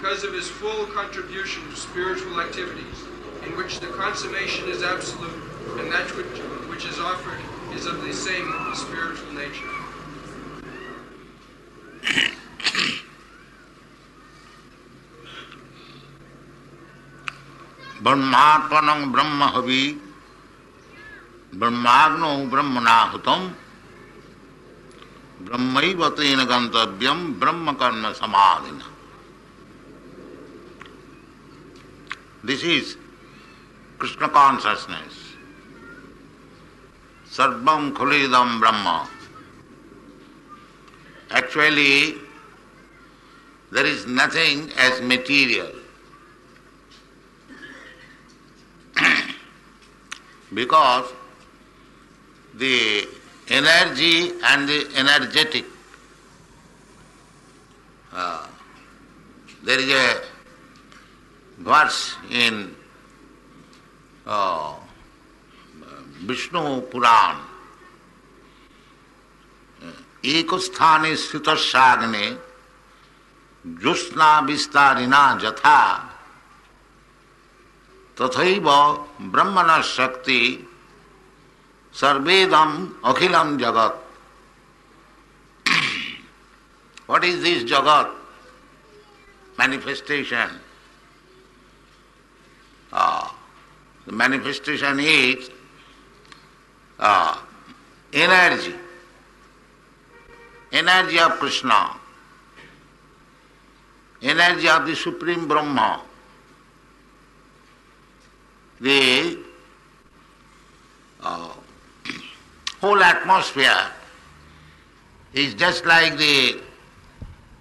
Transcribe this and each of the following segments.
because of his full contribution to spiritual activities, in which the consummation is absolute, and that which is offered is of the same spiritual nature. Brahmarpanam brahmahavi brahmagno brahmanahutam brahmaiva tena gantavyam brahma karma samadhina. This is Krishna consciousness. Sarvam khulidam brahma. Actually, there is nothing as material. Because the energy and the energetic, there is a verse in Vishnu Puran, ekasthane sthitasagne josna vistarina jatha tathaiva brahmana shakti sarvedam akhilam jagat. What is this jagat? Manifestation. The manifestation is energy. Energy of Krishna. Energy of the Supreme Brahma. The whole atmosphere is just like the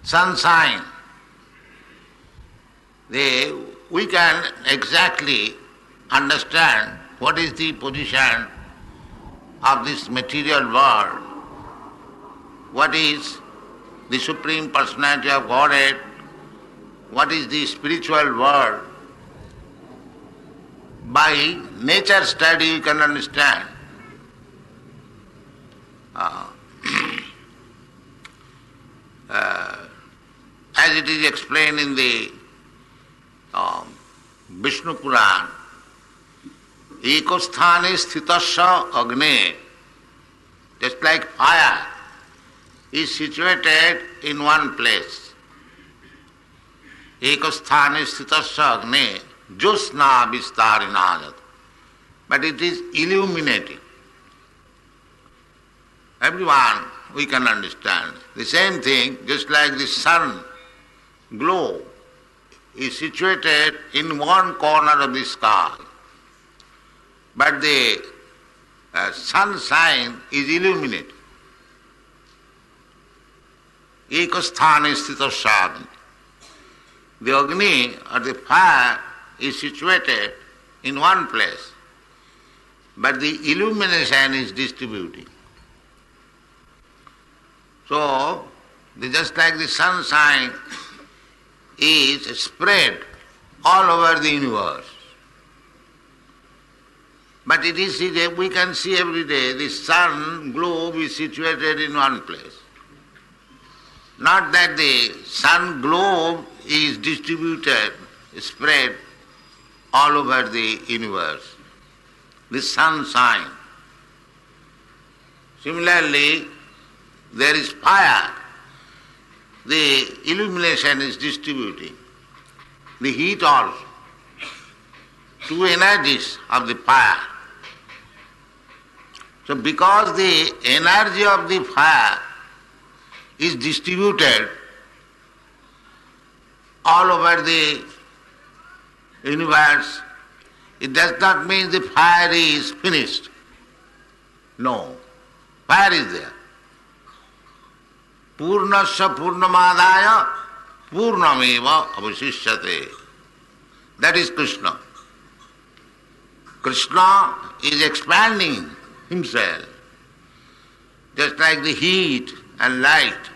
sunshine. We can exactly understand what is the position of this material world, what is the Supreme Personality of Godhead, what is the spiritual world. By nature study you can understand. As it is explained in the Vishnu Puran, ekasthane sthitasya agne, just like fire is situated in one place. Ekasthane sthitasya agne josna vistarinajat. But it is illuminating. Everyone, we can understand. The same thing, just like the sun glow is situated in one corner of the sky. But the sunshine is illuminated. Ekasthane sthitasya agni. The agni or the fire is situated in one place, but the illumination is distributing. So, just like the sunshine is spread all over the universe. But it is, we can see every day the sun globe is situated in one place. Not that the sun globe is distributed, spread all over the universe. The sunshine. Similarly, there is fire. The illumination is distributing. The heat also. Two energies of the fire. So because the energy of the fire is distributed all over the universe, it does not mean the fire is finished. No, fire is there. Purnasya purnamadaya purnameva avasishyate. That is Krishna. Krishna is expanding himself, just like the heat and light.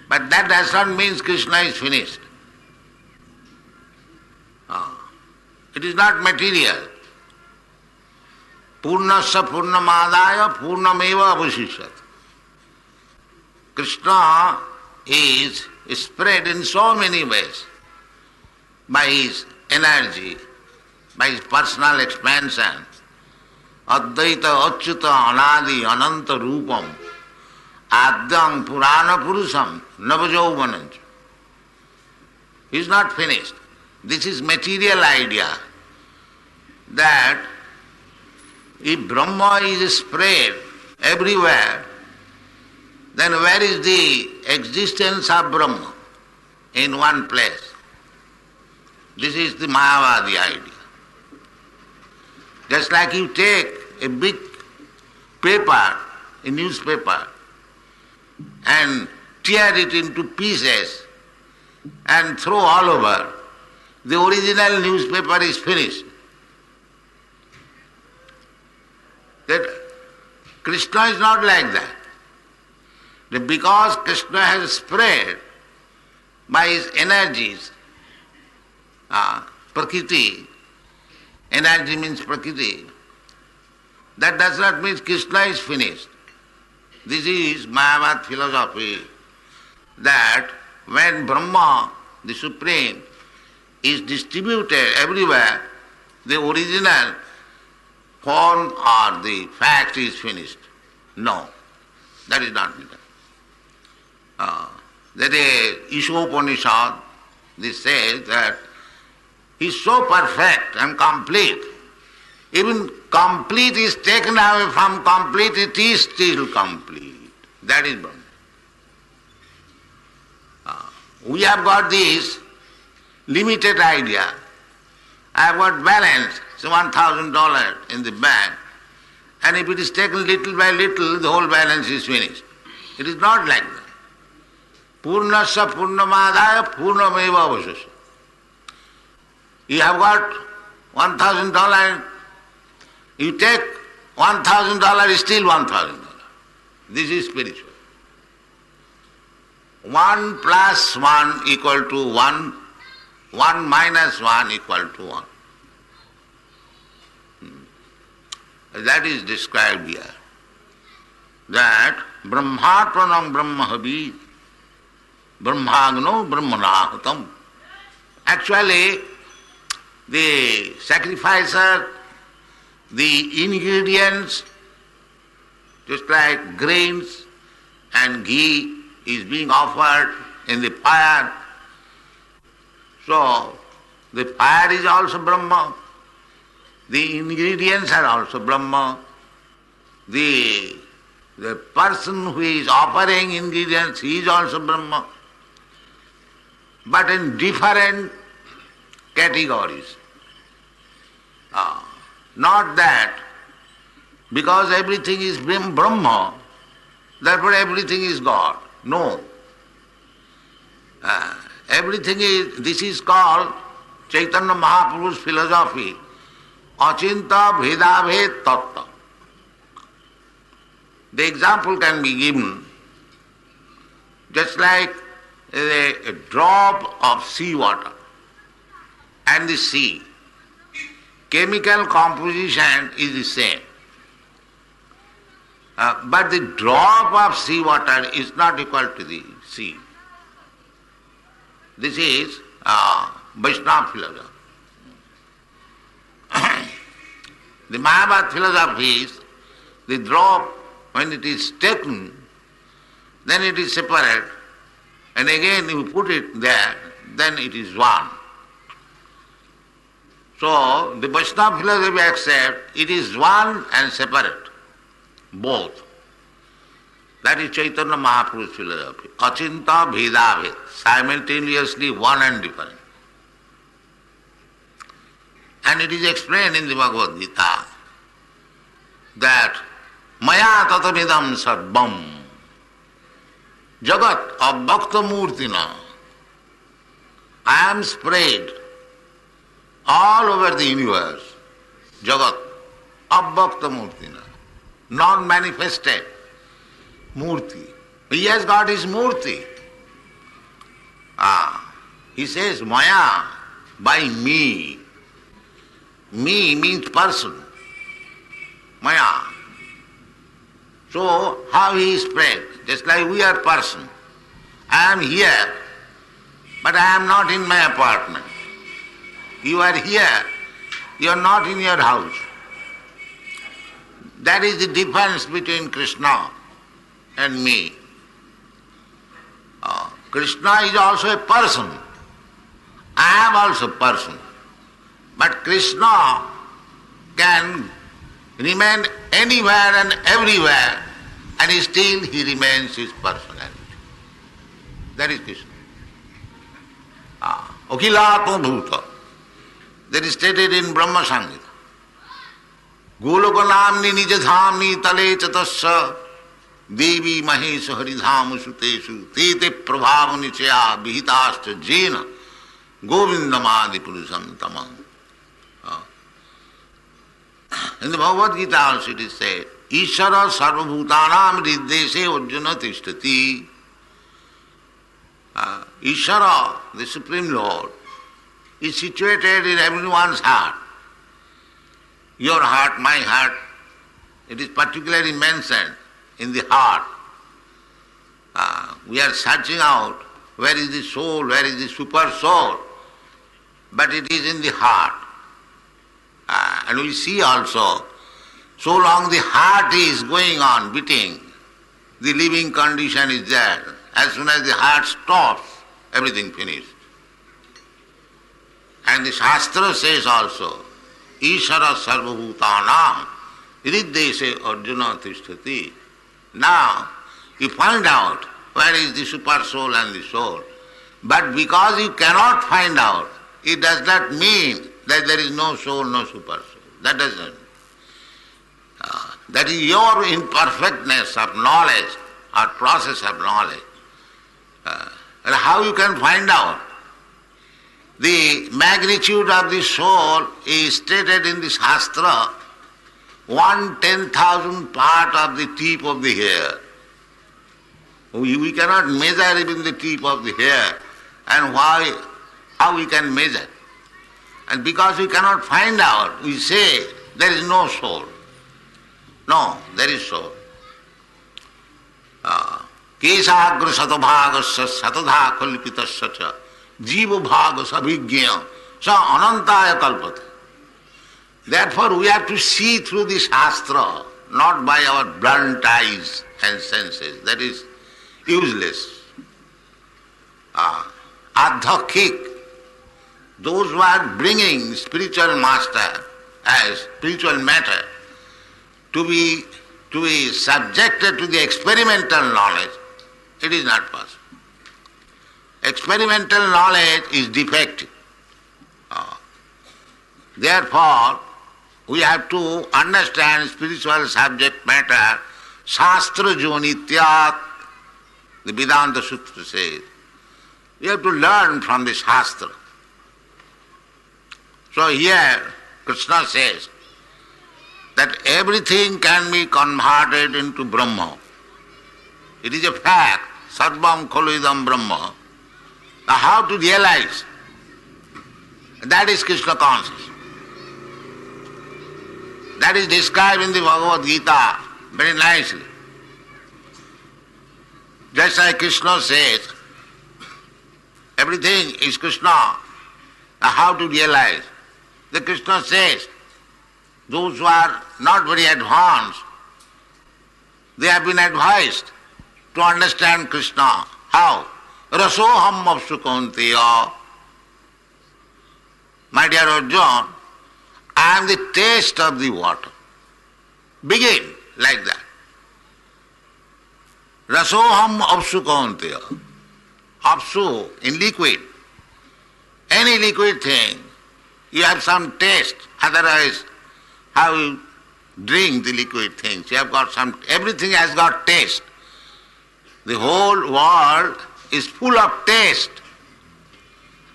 But that does not mean Krishna is finished. It is not material. Purnasya purnamadaya purnameva avasishyate. Krishna is spread in so many ways. by his energy, by his personal expansion. Advaita Achyuta Anadi Ananta Rupam Adyam Purana Purusam Navajauvanancha. He is not finished. This is material idea that if Brahma is spread everywhere, then where is the existence of Brahma? In one place. This is the Mayavadi idea. Just like you take a big paper, a newspaper, and tear it into pieces and throw all over, the original newspaper is finished. That Krishna is not like that. Because Krishna has spread by his energies, Prakriti, energy means Prakriti, that does not mean Krishna is finished. This is Mayavad philosophy, that when Brahma, the Supreme, is distributed everywhere, the original form or the fact is finished. No, that is not it. That Ishopanishad, this says that he is so perfect and complete. Even complete is taken away from complete, it is still complete. That is Brahma. We have got this limited idea. I have got balance, so $1,000 in the bank, and if it is taken little by little, the whole balance is finished. It is not like that. Purnasya purnamadaya purnameva avashasya. You have got $1,000, you take $1,000 is still $1,000. This is spiritual. 1 plus 1 equal to 1, 1 minus 1 equal to 1. That is described here. That Brahmatmanam Brahmahavi Brahmagno Brahmanahutam. Actually, the sacrificer, the ingredients, just like grains and ghee, is being offered in the fire. So, the fire is also Brahma. The ingredients are also Brahma. The person who is offering ingredients, he is also Brahma. But in different categories. Not that because everything is Brahma, therefore everything is God. No. Everything is, this is called Chaitanya Mahaprabhu's philosophy, Achinta Bhedabhed Tattva. The example can be given just like a drop of sea water and the sea. Chemical composition is the same. But the drop of sea water is not equal to the sea. This is Vaishnava philosophy. The Mayavad philosophy is the drop, when it is taken, then it is separate, and again you put it there, then it is one. So the Vaishnava philosophy accepts it is one and separate, both. That is Chaitanya Mahaprabhu's philosophy. Achinta Bhedabhed, simultaneously one and different. And it is explained in the Bhagwat Geeta that Maya tatamidam sarvam jagat abhakta murtina. I am spread all over the universe, jagat abhakta murtina, non-manifested murti. He has got his murti. He says Maya, by me. Me means person. Maya. So how he is spread? Just like we are person. I am here, but I am not in my apartment. You are here, you are not in your house. That is the difference between Krishna and me. Krishna is also a person. I am also a person. But Krishna can remain anywhere and everywhere, and still he remains his personality. That is Krishna. Akhilatma bhuta. That is stated in Brahma Samhita. Goloka namni nijadhamni tale chatasya devi mahesha haridhamu suteshu tete prabhava nichaya vihitascha jena govindamadi purusham tamam. In the Bhagwat Gita also it is said, Ishara sarvabhutanam riddese arjuna tishtati. Ishara, the Supreme Lord, is situated in everyone's heart. Your heart, my heart, it is particularly mentioned in the heart. We are searching out where is the soul, where is the super soul, but it is in the heart. And we see also, so long the heart is going on beating, the living condition is there. As soon as the heart stops, everything finished. And the Shastra says also, Ishara sarvabhutanam riddese arjuna tishtati. Now, you find out where is the super soul and the soul. But because you cannot find out, it does not mean that there is no soul, no super soul. That doesn't. That is your imperfectness of knowledge or process of knowledge. And how you can find out? The magnitude of the soul is stated in the Shastra, 1/10,000 part of the tip of the hair. We cannot measure even the tip of the hair. And how we can measure? And because we cannot find out, we say there is no soul. No, there is soul. Kesagra satabhagasya satadha kalpitasya cha jiva bhagas abhigya sa anantaya kalpate. Therefore we have to see through the Shastra, not by our blunt eyes and senses. That is useless. Adhakik, those who are bringing spiritual master as spiritual matter to be subjected to the experimental knowledge, it is not possible. Experimental knowledge is defective. Therefore, we have to understand spiritual subject matter, Shastra Jonityat, the Vedanta Sutra says. We have to learn from the Shastra. So here, Krishna says that everything can be converted into Brahma. It is a fact, Sarvam Khalu Idam Brahma. Now how to realize? That is Krishna consciousness. That is described in the Bhagavad Gita very nicely. Just like Krishna says, everything is Krishna. Now how to realize? The Krishna says, those who are not very advanced, they have been advised to understand Krishna. How? Rasoham apsukanteya. My dear Arjuna, I am the taste of the water. Begin like that. Rasoham apsukanteya. Apsu, in liquid. Any liquid thing, you have some taste, otherwise how you drink the liquid things? You have got some, everything has got taste. The whole world is full of taste.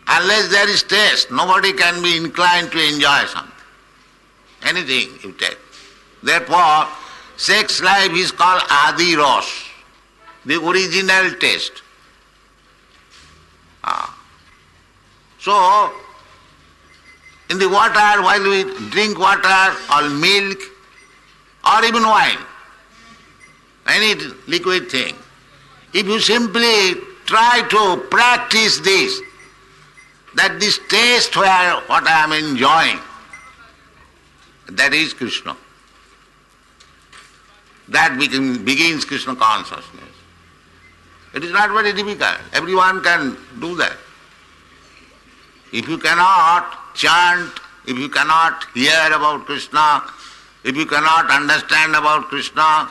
Unless there is taste, nobody can be inclined to enjoy something. Anything you take. Therefore, sex life is called Adi Ras, the original taste. So, in the water, while we drink water or milk or even wine, any liquid thing, if you simply try to practice this, that this taste where what I am enjoying, that is Krishna. That begins Krishna consciousness. It is not very difficult. Everyone can do that. If you cannot chant, if you cannot hear about Krishna, if you cannot understand about Krishna,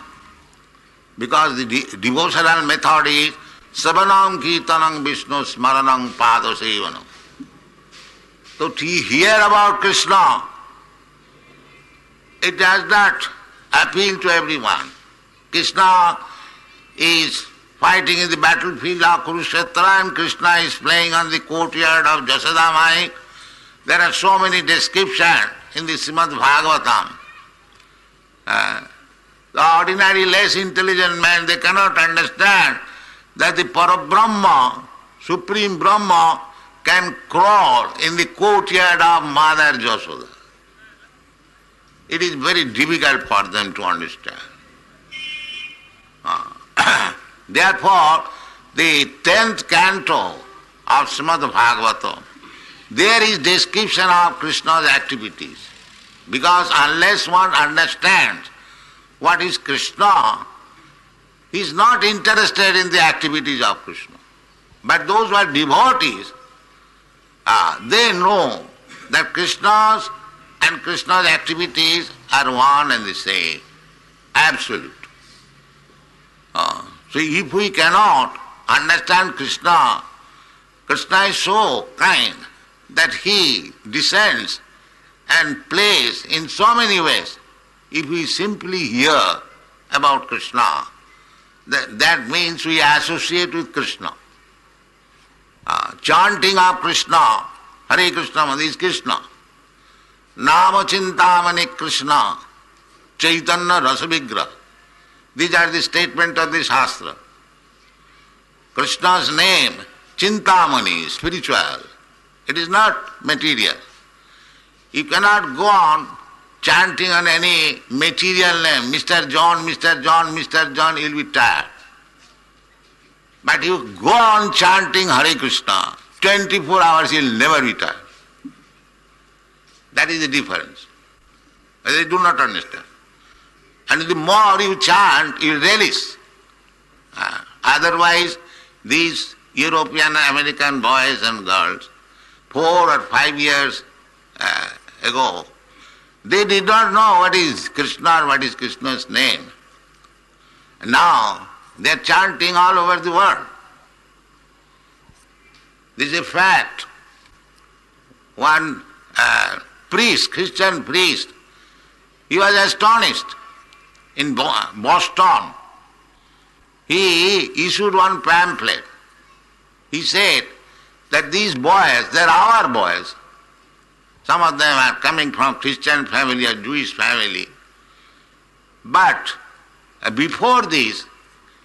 because the devotional method is Savanam Kirtanam Vishnu Smaranam Pada Sevanam. So to hear about Krishna, it does not appeal to everyone. Krishna is fighting in the battlefield of Kurukshetra and Krishna is playing on the courtyard of Jashoda Mai. There are so many descriptions in the Srimad Bhagavatam. The ordinary less intelligent man, they cannot understand that the Parabrahma, Supreme Brahma, can crawl in the courtyard of Mother Jashoda. It is very difficult for them to understand. Therefore, the 10th canto of Srimad Bhagavatam, there is description of Krishna's activities. Because unless one understands what is Krishna, he is not interested in the activities of Krishna. But those who are devotees, they know that Krishna's and Krishna's activities are one and the same, absolute. So if we cannot understand Krishna, Krishna is so kind that he descends and plays in so many ways. If we simply hear about Krishna, that means we associate with Krishna. Chanting of Krishna, Hare Krishna, is Krishna. Nama Chintamani Krishna, Chaitanya Rasavigraha. These are the statements of the Shastra. Krishna's name, Chintamani, spiritual. It is not material. You cannot go on chanting on any material name, Mr. John, Mr. John, Mr. John, you will be tired. But you go on chanting Hare Krishna, 24 hours you will never be tired. That is the difference. They do not understand. And the more you chant, you relish. Otherwise, these European American boys and girls, 4 or 5 years ago, they did not know what is Krishna or what is Krishna's name. Now, they are chanting all over the world. This is a fact. One priest, Christian priest, he was astonished. In Boston, he issued one pamphlet. He said that these boys, they are our boys. Some of them are coming from Christian family or Jewish family. But before this,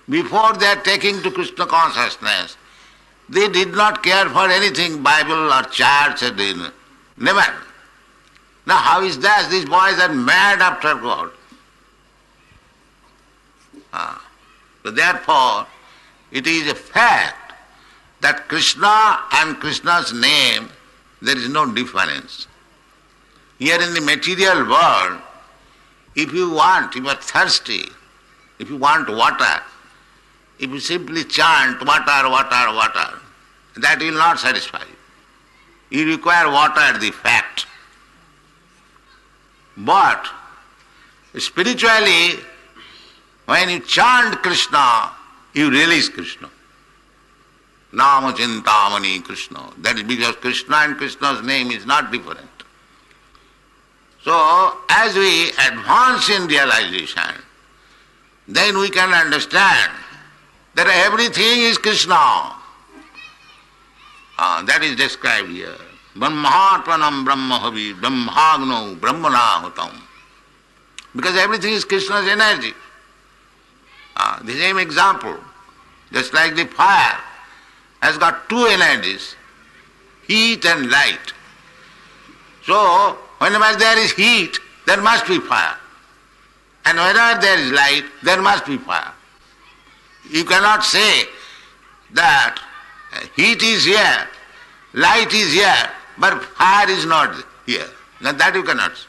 before they are taking to Krishna consciousness, they did not care for anything, Bible or church, or never. Now how is that? These boys are mad after God. So therefore, it is a fact that Krishna and Krishna's name, there is no difference. Here in the material world, if you want, if you are thirsty, if you want water, if you simply chant water, water, water, that will not satisfy you. You require water, the fact. But spiritually, when you chant Krishna, you release Krishna. Nama Chintamani Krishna. That is because Krishna and Krishna's name is not different. So, as we advance in realization, then we can understand that everything is Krishna. That is described here. Brahmarpanam Brahmahavi, Brahmagno, Brahmanahutam. Because everything is Krishna's energy. The same example, just like the fire has got two energies, heat and light. So, whenever there is heat, there must be fire. And whenever there is light, there must be fire. You cannot say that heat is here light is here, but fire is not here. Now that you cannot see.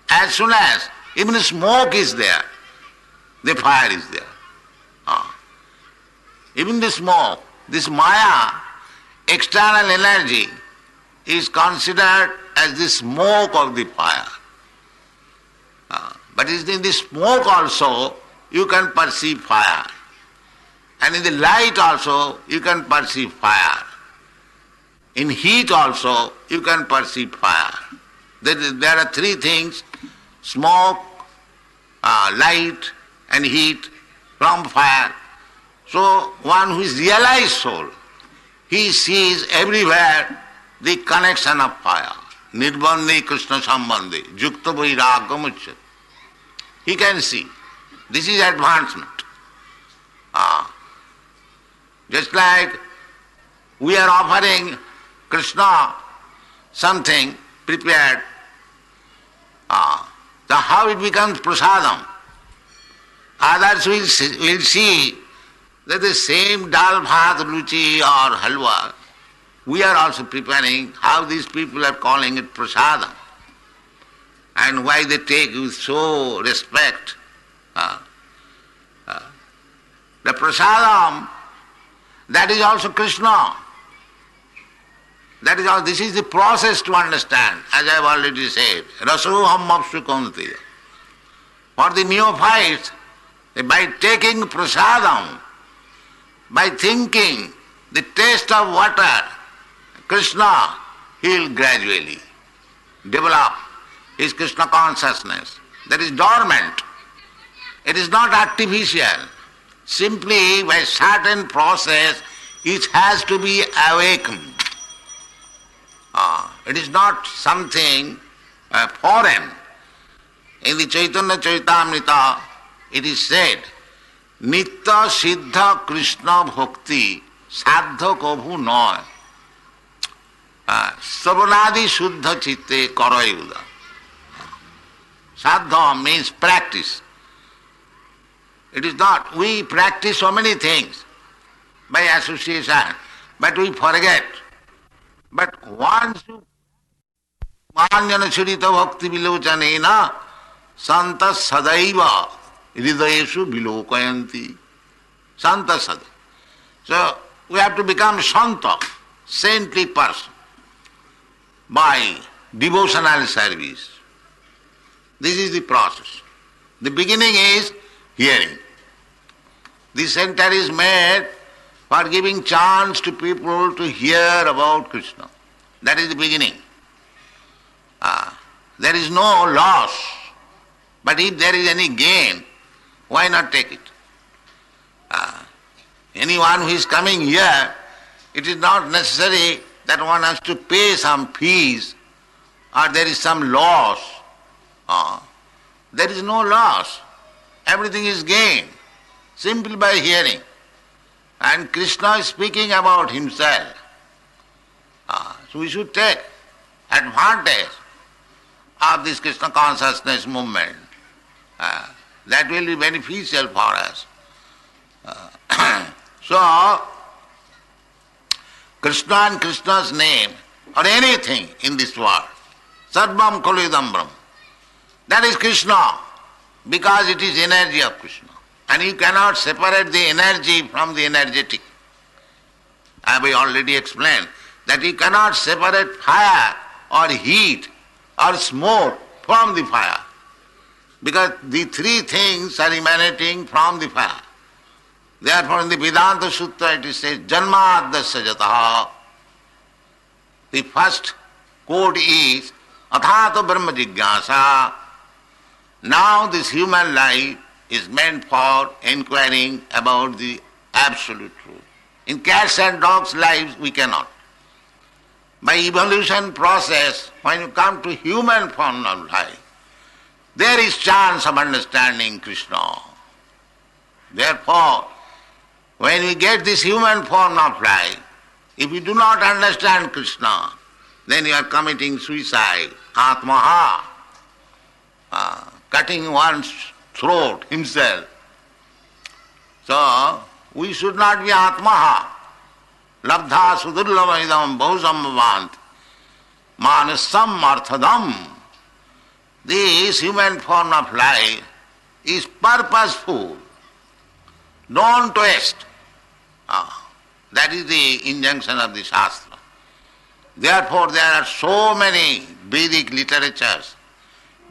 As soon as even smoke is there, the fire is there. Even the smoke, this Maya, external energy, is considered as the smoke of the fire. But in the smoke also you can perceive fire. And in the light also you can perceive fire. In heat also you can perceive fire. There are three things: smoke, light and heat from fire. So one who is realized soul, he sees everywhere the connection of fire. Nirbandhi Krishna Sambandhi, Jukta Vairagam Uchyate. He can see. This is advancement. Just like we are offering Krishna something prepared, so how it becomes prasadam. Others will see that the same dal bhat, luchi or halwa, we are also preparing, how these people are calling it prasadam. And why they take with so respect. The prasadam, that is also Krishna. That is all. This is the process to understand, as I have already said. Rasoham apsu kaunteya. For the neophytes, by taking prasadam, by thinking the taste of water, Krishna, he will gradually develop his Krishna consciousness. That is dormant. It is not artificial. Simply by certain process it has to be awakened. It is not something foreign. In the Chaitanya Charitamrita it is said, Nitya Siddha Krishna Bhakti Sadha Kabhu Noy Savanadi Shuddha Chitte Karayuda. Sadha means practice. It is not. We practice so many things by association, but we forget. But once you Manjana Churita Bhakti Vilochanena Santa Sadaiva Hridayeshu Vilokayanti. Santa Sada. So we have to become Santa, saintly person, by devotional service. This is the process. The beginning is hearing. This center is made for giving chance to people to hear about Krishna. That is the beginning. There is no loss. But if there is any gain, why not take it? Anyone who is coming here, it is not necessary that one has to pay some fees or there is some loss. There is no loss. Everything is gain, simply by hearing. And Krishna is speaking about himself. So we should take advantage of this Krishna consciousness movement. That will be beneficial for us. So, Krishna and Krishna's name, or anything in this world, Sarvam Khalidam Brahm, that is Krishna, because it is energy of Krishna. And you cannot separate the energy from the energetic. I have already explained that you cannot separate fire or heat or smoke from the fire, because the three things are emanating from the fire. Therefore in the Vedanta Sutra it is said, Janmadasya jataha. The first quote is, Athato Brahma Jigyasa. Now this human life is meant for inquiring about the absolute truth. In cats and dogs' lives we cannot. By evolution process, when you come to human form of life, there is chance of understanding Krishna. Therefore, when we get this human form of life, if you do not understand Krishna, then you are committing suicide, atmaha, cutting one's throat himself. So, we should not be atmaha. labdha sudurlabhaidam bahusambhavanti manasam arthadam. This human form of life is purposeful. Don't waste. That is the injunction of the Shastra. Therefore there are so many Vedic literatures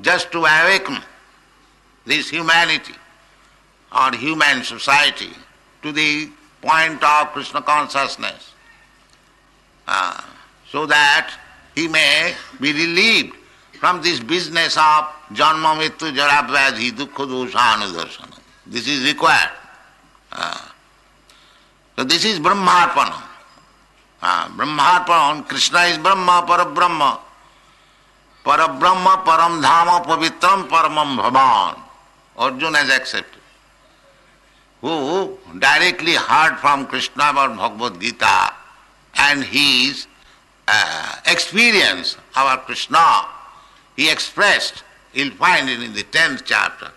just to awaken this humanity or human society to the point of Krishna consciousness, so that he may be relieved from this business of janma mrityu jara vyadhi dukkha dosha anudarshana. This is required. So this is Brahmarpana. Brahmarpana, Krishna is Brahma, Parabrahma. Parabrahma, Param Dhama, Pavitram, Paramam Bhavan. Arjuna has accepted. Who directly heard from Krishna about Bhagwat Geeta and his experience of Krishna, he expressed, you'll find it in the 10th chapter,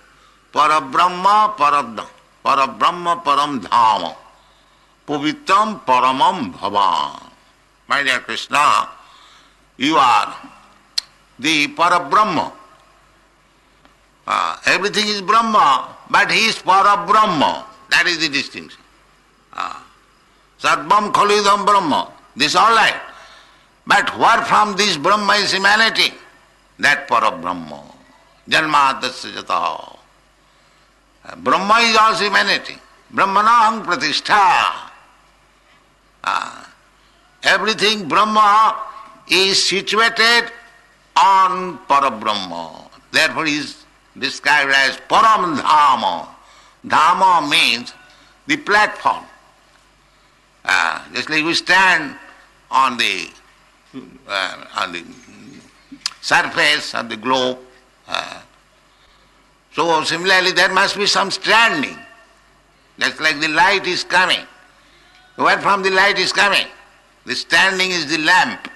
Parabrahma, Paradam, Parabrahma, Param Dhama, Pavitram, Paramam Bhavan. My dear Krishna, you are the Parabrahma. Everything is Brahma, but he is Parabrahma. That is the distinction. Sarvam Khalidam Brahma. This is all right. But where from this Brahma is emanating? That Parabrahma. Janmadasya jataha. Brahma is also emanating. Brahmanaham pratishtha. Everything Brahma is situated on Parabrahma. Therefore he is described as Param Dhama. Dhama means the platform. Just like we stand on the surface of the globe. So similarly there must be some standing. Just like the light is coming. Where from the light is coming? The standing is the lamp.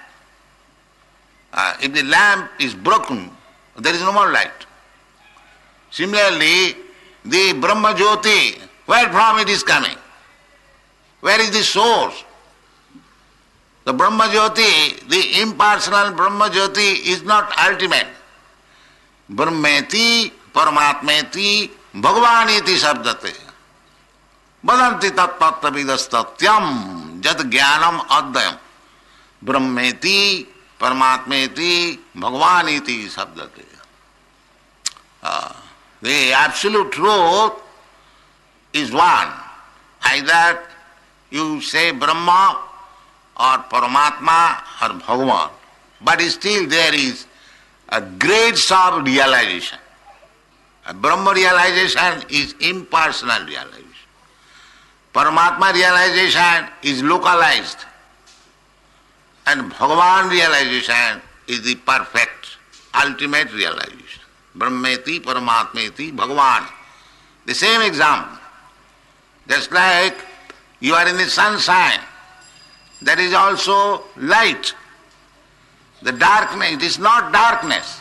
If the lamp is broken, there is no more light. Similarly, the Brahma Jyoti, where from it is coming? Where is the source? The Brahma Jyoti, the impersonal Brahma Jyoti is not ultimate. Brahmeti, Paramatmeti, Bhagavaniti sabdate. Badanti tattvavidastatyam jat jnanam adhyam. Brahmeti, Paramatmeti, Bhagavaniti sabdate. The absolute truth is one. Either you say Brahma or Paramatma or Bhagavan, but still there is a grades of realization. A Brahma realization is impersonal realization. Paramatma realization is localized. And Bhagavan realization is the perfect, ultimate realization. Brahmeti, Paramatmeti, Bhagavan. The same example. Just like you are in the sunshine, there is also light. The darkness, it is not darkness.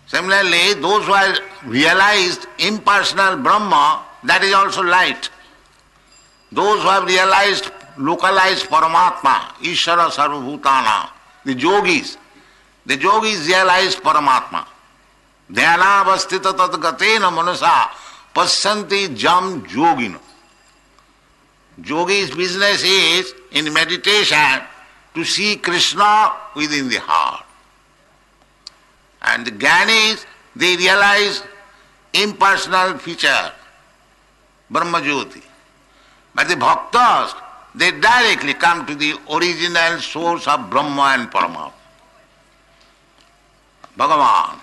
Similarly, those who have realized impersonal Brahma, that is also light. Those who have realized localized Paramatma, Ishvara Sarvabhutana, the yogis realized Paramatma. Dhyanavastita tatgatena manasa pasyanti jam yogino. Yogi's business is, in meditation, to see Krishna within the heart. And the Jnanis, they realize impersonal feature, Brahma Jyoti. But the Bhaktas, they directly come to the original source of Brahma and Paramatma. Bhagavan.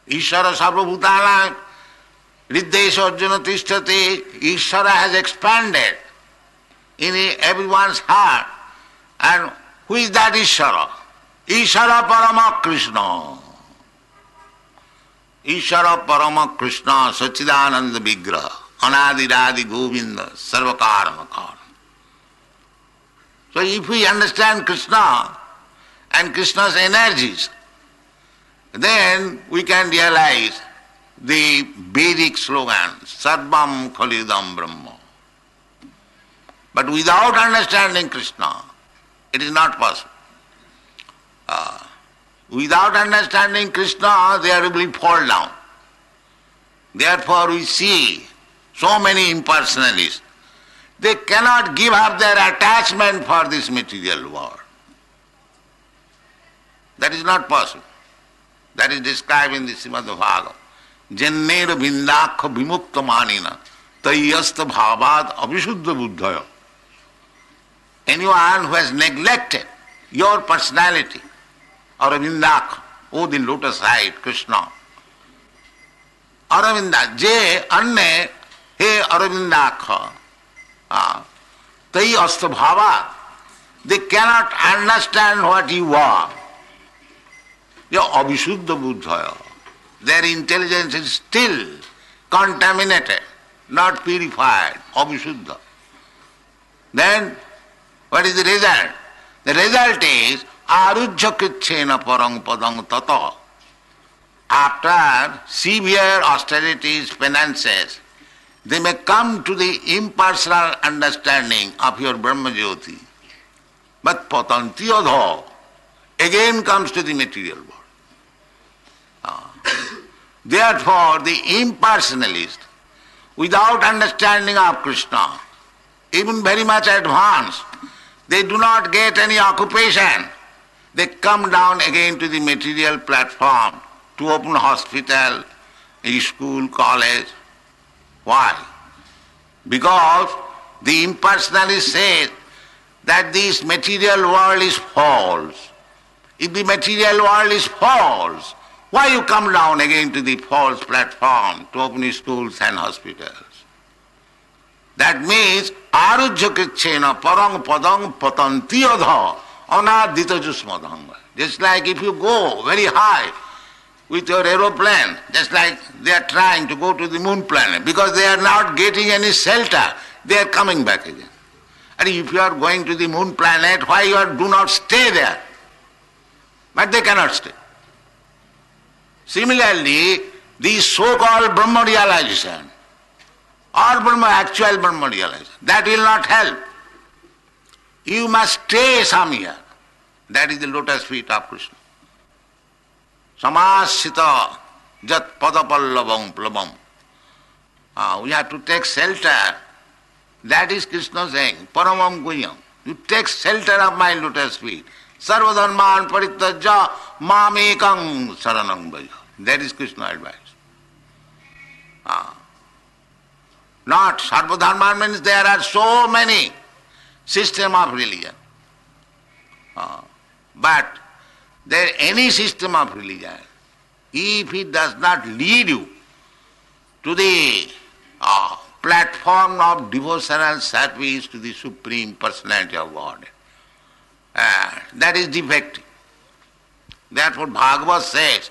Ishvara Sarvabhutana Riddesha Arjuna Tishtati. Ishvara has expanded in everyone's heart. And who is that Ishvara? Ishvara Parama Krishna. Ishvara Parama Krishna Sachidananda Vigraha Anadiradi Govinda Sarvakarmakar. So if we understand Krishna and Krishna's energies, then we can realize the Vedic slogan, Sarvam Khalidam Brahma. But without understanding Krishna, it is not possible. Without understanding Krishna, they will fall down. Therefore we see so many impersonalists. They cannot give up their attachment for this material world. That is not possible. That is described in the Srimad Bhagwat. Jannera vindakha vimukta manina tayyasta bhavad avisuddha buddhaya. Anyone who has neglected your personality, Aravindakha, oh the lotus-eyed Krishna. Aravinda, je anne he Aravindakha, tai astabhava. They cannot understand what you are. Your avisuddha buddhaya. Their intelligence is still contaminated, not purified, avisuddha. Then what is the result? The result is arujya kitchena parang padang tata. After severe austerities, penances, they may come to the impersonal understanding of your Brahma Jyoti. But patanti adha again comes to the material world. Therefore, the impersonalist, without understanding of Krishna, even very much advanced, they do not get any occupation. They come down again to the material platform to open hospital, a school, college. Why? Because the impersonalist says that this material world is false. If the material world is false, why you come down again to the false platform to open schools and hospitals? That means arujya kitchena parang padang patanti adha anadita jusmadhanga. Just like if you go very high with your aeroplane, just like they are trying to go to the moon planet, because they are not getting any shelter, they are coming back again. And if you are going to the moon planet, why you do not stay there? But they cannot stay. Similarly, the so-called Brahma realization or actual Brahma realization, that will not help. You must stay somewhere. That is the lotus feet of Krishna. Samasita jat padapallavam plabam. We have to take shelter. That is Krishna saying, paramam guhyam. You take shelter of my lotus feet. Sarvadharman parittajya mamekam saranam bhaja. That is Krishna's advice. Not sarvadharman means there are so many systems of religion. But there any system of religion, if it does not lead you to the platform of devotional service to the Supreme Personality of God, that is defective. Therefore Bhagwat says,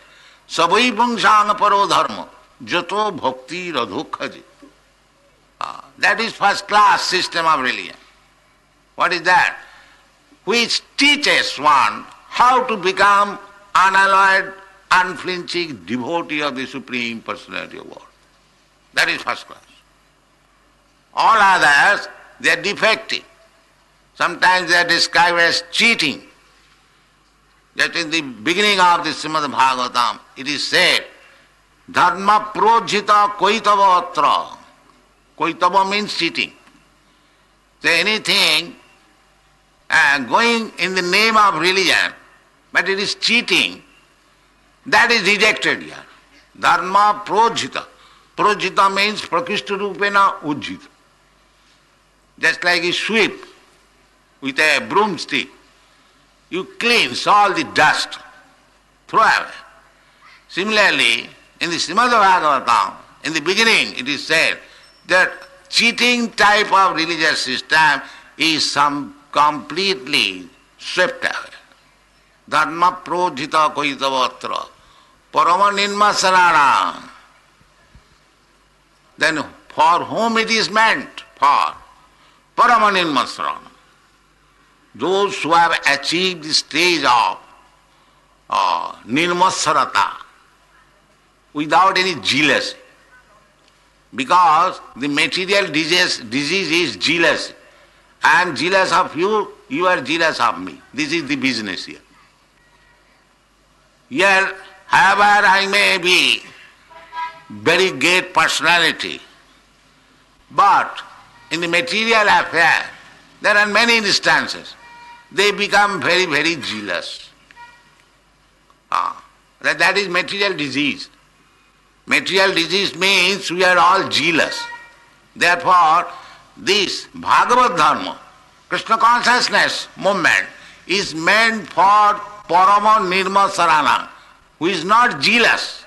Savai Pungsang Paro Dharma Jato Bhakti Radhukhaji. That is first class system of religion. What is that? Which teaches one how to become unalloyed, unflinching devotee of the Supreme Personality of God. That is first class. All others, they are defective. Sometimes they are described as cheating. That in the beginning of the Srimad Bhagavatam, it is said, Dharma projita koitava atra. Koitava means cheating. So anything going in the name of religion, but it is cheating, that is rejected here. Dharma projita. Projita means prakishta rupena ujjita. Just like you sweep with a broomstick, you cleanse all the dust, throw away. Similarly, in the Srimad Bhagavatam, in the beginning it is said that cheating type of religious system is completely swept away. Dharma projita koitavatra parama ninmasarana. Then for whom it is meant? For parama ninmasarana. Those who have achieved the stage of nirmasarata without any jealousy. Because the material disease is jealousy. I am jealous of you, you are jealous of me. This is the business here. Here, however I may be very great personality, but in the material affair, there are many instances. They become very, very jealous. That is material disease. Material disease means we are all jealous. Therefore, this Bhagavad Dharma, Krishna consciousness movement, is meant for Parama Nirma Sarana, who is not jealous.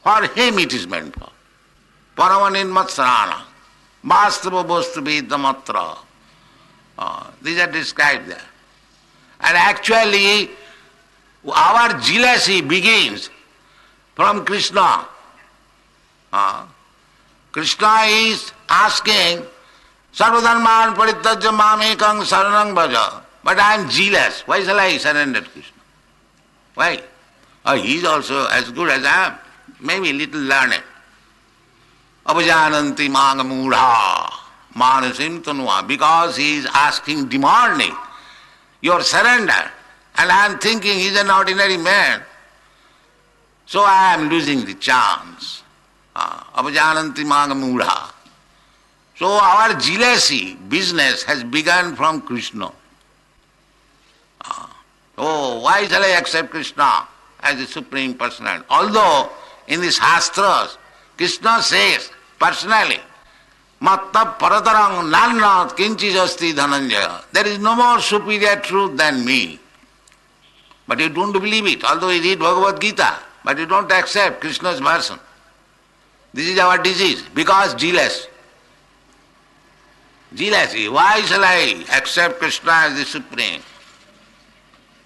For him it is meant for. Parama Nirma Sarana, Vastava Bostu Vidamatra. These are described there. And actually, our jealousy begins from Krishna. Krishna is asking, Sarvadharman Parityajya Mamekang Saranang Bhaja. But I am jealous. Why shall I surrender to Krishna? Why? He is also as good as I am. Maybe a little learned. Abhajananti Manga Mudha Manasim Tanua. Because he is asking, demanding your surrender. And I am thinking he is an ordinary man. So I am losing the chance. Abhajananti Manga Mudha. So our jealousy business has begun from Krishna. Why shall I accept Krishna as the Supreme Personality? Although in the Shastras, Krishna says personally, Matta Paratarang Nanat Kinchijasti Dhananjaya. There is no more superior truth than me. But you don't believe it, although you read Bhagwat Geeta, but you don't accept Krishna's version. This is our disease, because jealous. Jealousy. Why shall I accept Krishna as the Supreme?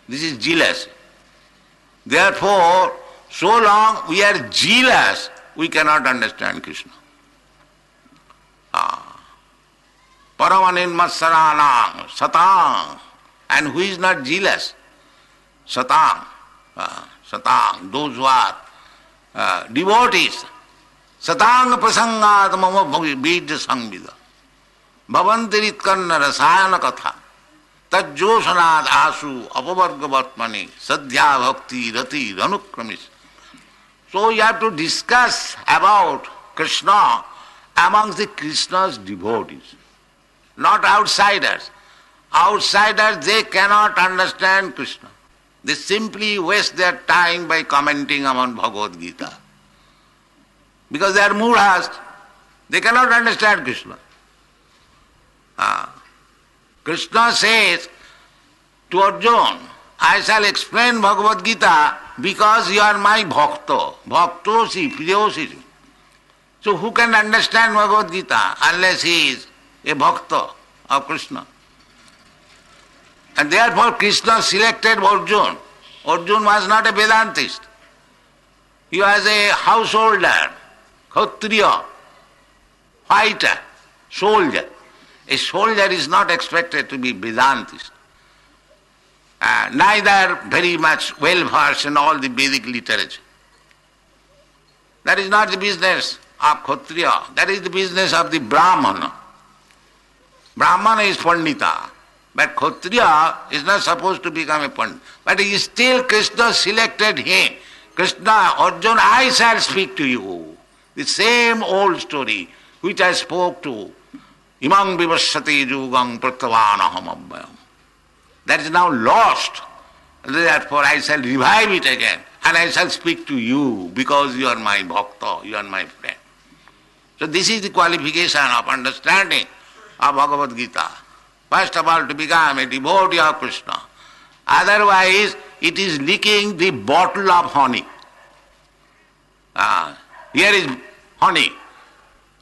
This is jealousy. Therefore, so long we are jealous, we cannot understand Krishna. Paramaninmasaranam, satang. And who is not jealous? Satang. Satang. Those who are devotees. Satang prasangat mama bija sangvida. Bhavantiritkanna rasayana katha. Tajjosanad asu apavargavatmani sadhya bhakti rati ranukramis. So you have to discuss about Krishna amongst the Krishna's devotees, not outsiders. Outsiders, they cannot understand Krishna. They simply waste their time by commenting on Bhagavad Gita. Because they are mudhas, they cannot understand Krishna. Krishna says to Arjuna, I shall explain Bhagavad Gita because you are my bhakta. Bhaktosi, priyosi. So who can understand Bhagavad Gita unless he is a bhakta of Krishna? And therefore Krishna selected Arjuna. Arjuna was not a Vedantist. He was a householder, Kshatriya, fighter, soldier. A soldier is not expected to be Vedantist. Neither very much well versed in all the Vedic literature. That is not the business of Kshatriya. That is the business of the Brahmana. Brahmana is Pandita. But Kshatriya is not supposed to become a Pandita. But he still, Krishna selected him. Krishna, Arjuna, I shall speak to you. The same old story which I spoke to. Imang vivasati yugang pratavanaham abhayam. That is now lost. Therefore I shall revive it again. And I shall speak to you because you are my bhakta, you are my friend. So this is the qualification of understanding of Bhagavad Gita. First of all, to become a devotee of Krishna. Otherwise, it is licking the bottle of honey. Here is honey.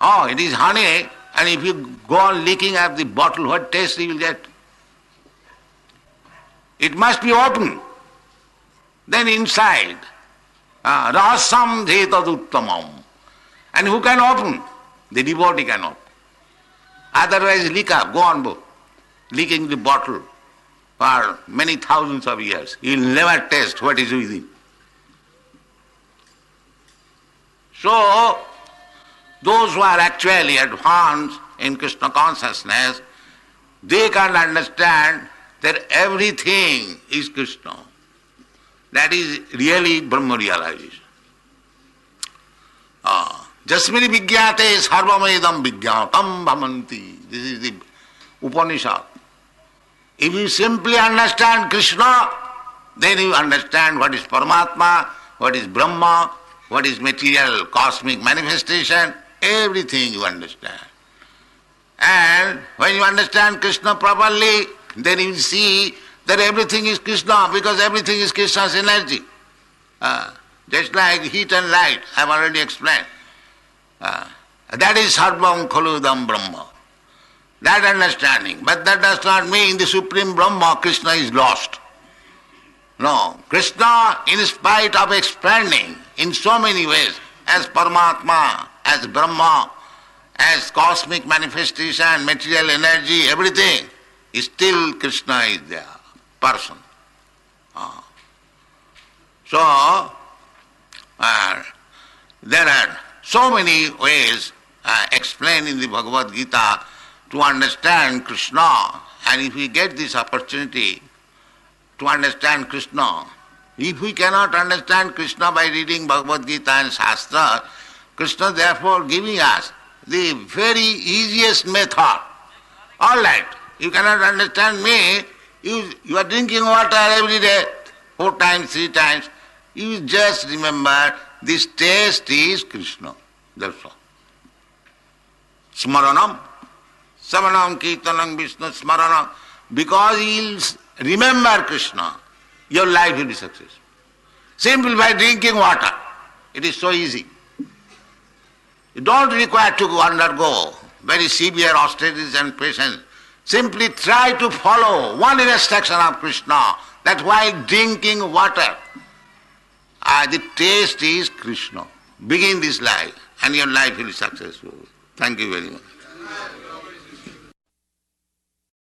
Oh, it is honey, and if you go on licking at the bottle, what taste you will get? It must be open. Then inside, rasam dhetaduttamam. And who can open? The devotee can open. Otherwise, lick up, go on, licking the bottle for many thousands of years. You will never taste what is within. So, those who are actually advanced in Krishna consciousness, they can understand that everything is Krishna. That is really Brahma realization. Jasmini vigyate sarvamedam vigyatam bhamanti. This is the Upanishad. If you simply understand Krishna, then you understand what is Paramatma, what is Brahma, what is material cosmic manifestation, everything you understand. And when you understand Krishna properly, then you see that everything is Krishna, because everything is Krishna's energy. Just like heat and light, I have already explained. That is Sarvam Khaludam Brahma. That understanding. But that does not mean the Supreme Brahma, Krishna, is lost. No. Krishna, in spite of expanding in so many ways, as Paramatma, as Brahma, as cosmic manifestation, material energy, everything, still Krishna is there, person. So, there are so many ways explained in the Bhagavad Gita to understand Krishna, and if we get this opportunity to understand Krishna, if we cannot understand Krishna by reading Bhagavad Gita and Shastra, Krishna therefore giving us the very easiest method. All right, you cannot understand me, you are drinking water every day, 4 times, 3 times, you just remember this taste is Krishna. That's all. Smaranam, Samanam, Kirtanam, Vishnu, Smaranam. Because you will remember Krishna, your life will be successful. Simply by drinking water. It is so easy. You don't require to undergo very severe austerities and patience. Simply try to follow one instruction of Krishna, that while drinking water, the taste is Krishna. Begin this life and your life will be successful. Thank you very much.